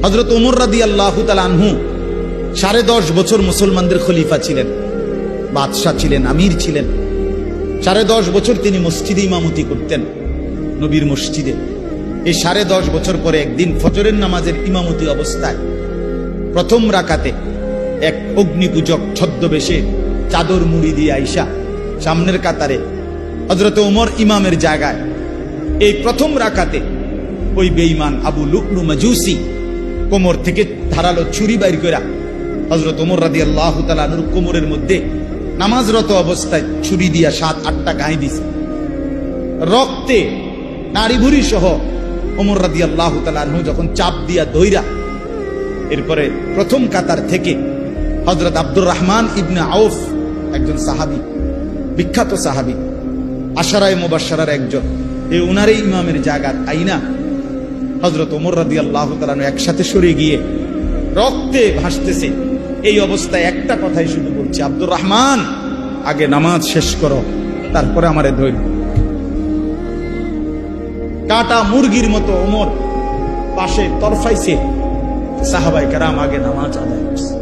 হযরত ওমর রাদিয়াল্লাহু তাআলা আনহু 10.5 বছর মুসলমানদের খলিফা ছিলেন, বাদশাহ ছিলেন, আমির ছিলেন। 10.5 বছর তিনি মসজিদে ইমামতি করতেন, নবীর মসজিদে। এই 10.5 বছর পরে একদিন ফজরের নামাজের ইমামতি অবস্থায় প্রথম রাকাতে এক অগ্নিপূজক ছদ্মবেশে চাদর মুড়ি দিয়ে আইসা সামনের কাতারে হযরত ওমর ইমামের জায়গায়, এই প্রথম রাকাতে ওই বেঈমান আবু লুকলু মাজুসি কোমর থেকে ধারালো ছুরি বাইর কইরা হযরত ওমর রাদিয়াল্লাহু তাআলা আনহুর কোমরের মধ্যে নামাজরত অবস্থায় ছুরি দিয়া 7-8টা গায়ে দিছে। রক্তে নাড়ি ভুড়ি সহ ওমর রাদিয়াল্লাহু তাআলা আনহু যখন চাপ দিয়া দইরা, এরপরে প্রথম কাতার থেকে হযরত আব্দুর রহমান ইবনে আউফ, একজন সাহাবী, বিখ্যাত সাহাবী, আশারায়ে মুবাশশারার একজন, এই উনারে ইমামের জায়গা আইনা হযরত ওমর রাদিয়াল্লাহু তাআলা আনহু একসাথে সরে গিয়ে রক্তে ভাসতেছে। এই অবস্থায় একটা কথাই শুধু বলছে, আব্দুর রহমান, আগে নামাজ শেষ করো, তারপরে আমারে ধৈর। কাটা মুরগির মতো ওমর পাশে তরফাইছে, সাহাবায়ে কেরাম আগে নামাজ আদায় করছে।